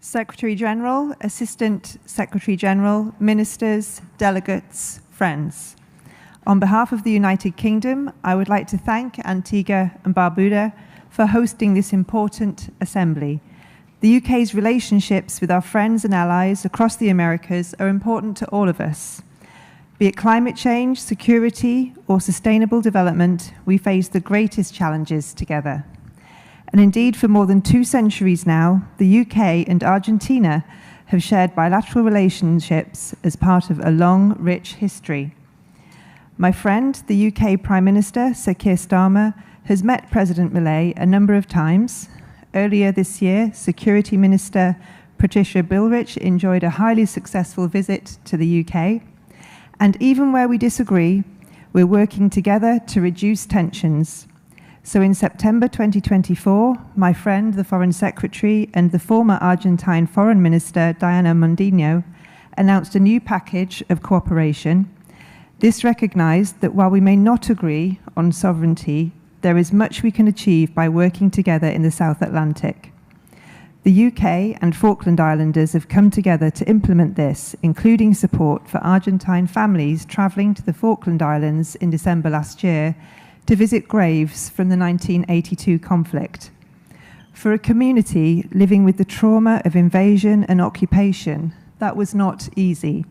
Secretary-General, Assistant Secretary-General, Ministers, Delegates, friends. On behalf of the United Kingdom, I would like to thank Antigua and Barbuda for hosting this important assembly. The UK's relationships with our friends and allies across the Americas are important to all of us. Be it climate change, security, or sustainable development, we face the greatest challenges together. And indeed, for more than 2 centuries now, the UK and Argentina have shared bilateral relationships as part of a long, rich history. My friend, the UK Prime Minister, Sir Keir Starmer, has met President Milei a number of times. Earlier this year, Security Minister Patricia Bullrich enjoyed a highly successful visit to the UK. And even where we disagree, we're working together to reduce tensions. So in September 2024, my friend, the Foreign Secretary, and the former Argentine Foreign Minister, Diana Mondino, announced a new package of cooperation. This recognized that while we may not agree on sovereignty, there is much we can achieve by working together in the South Atlantic. The UK and Falkland Islanders have come together to implement this, including support for Argentine families travelling to the Falkland Islands in December last year to visit graves from the 1982 conflict. For a community living with the trauma of invasion and occupation, that was not easy.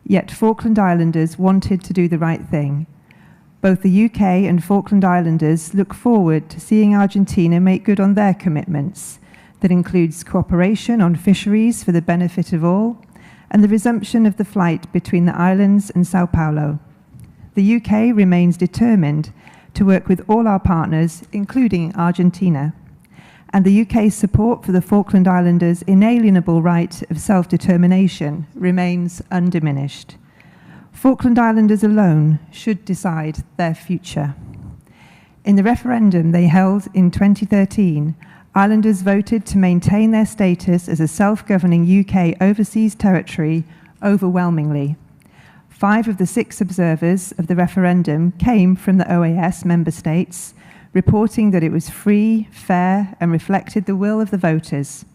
Yet Falkland Islanders wanted to do the right thing. Both the UK and Falkland Islanders look forward to seeing Argentina make good on their commitments. That includes cooperation on fisheries for the benefit of all, and the resumption of the flight between the islands and Sao Paulo. The UK remains determined to work with all our partners, including Argentina. And the UK's support for the Falkland Islanders' inalienable right of self-determination remains undiminished. Falkland Islanders alone should decide their future. In the referendum they held in 2013, Islanders voted to maintain their status as a self-governing UK overseas territory overwhelmingly. 5 of the 6 observers of the referendum came from the OAS member states, reporting that it was free, fair, and reflected the will of the voters.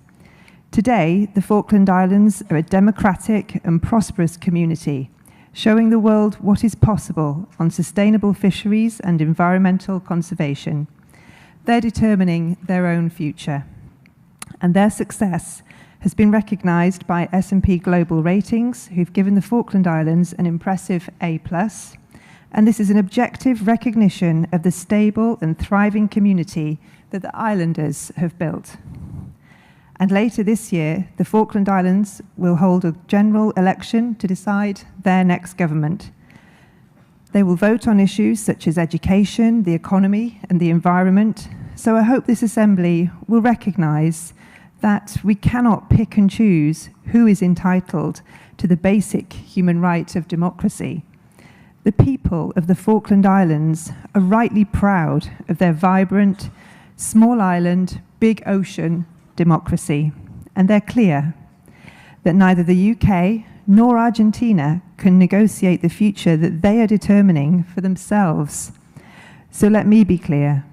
Today, the Falkland Islands are a democratic and prosperous community, showing the world what is possible on sustainable fisheries and environmental conservation. They're determining their own future, and their success has been recognised by S&P Global Ratings, who've given the Falkland Islands an impressive A+, and this is an objective recognition of the stable and thriving community that the Islanders have built. And later this year, the Falkland Islands will hold a general election to decide their next government. They will vote on issues such as education, the economy, and the environment. So I hope this assembly will recognise that we cannot pick and choose who is entitled to the basic human right of democracy. The people of the Falkland Islands are rightly proud of their vibrant, small island, big ocean democracy, and they're clear that neither the UK nor Argentina can negotiate the future that they are determining for themselves. So let me be clear.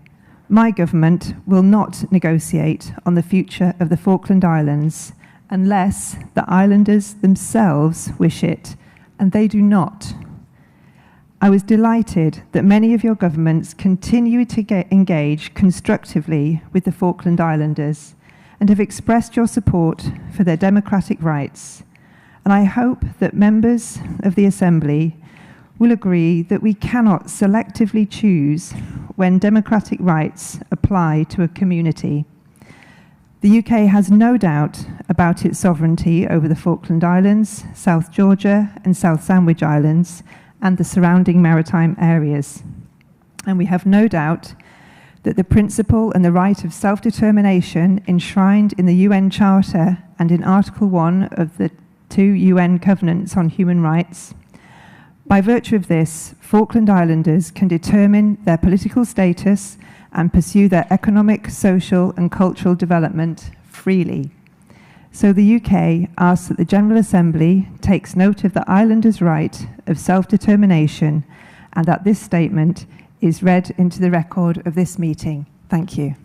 My government will not negotiate on the future of the Falkland Islands unless the islanders themselves wish it, and they do not. I was delighted that many of your governments continue to engage constructively with the Falkland Islanders and have expressed your support for their democratic rights. And I hope that members of the Assembly will agree that we cannot selectively choose when democratic rights apply to a community. The UK has no doubt about its sovereignty over the Falkland Islands, South Georgia and South Sandwich Islands, and the surrounding maritime areas. And we have no doubt that the principle and the right of self-determination enshrined in the UN Charter and in Article 1 of the 2 UN Covenants on Human Rights. By virtue of this, Falkland Islanders can determine their political status and pursue their economic, social, and cultural development freely. So the UK asks that the General Assembly takes note of the Islanders' right of self-determination and that this statement is read into the record of this meeting. Thank you.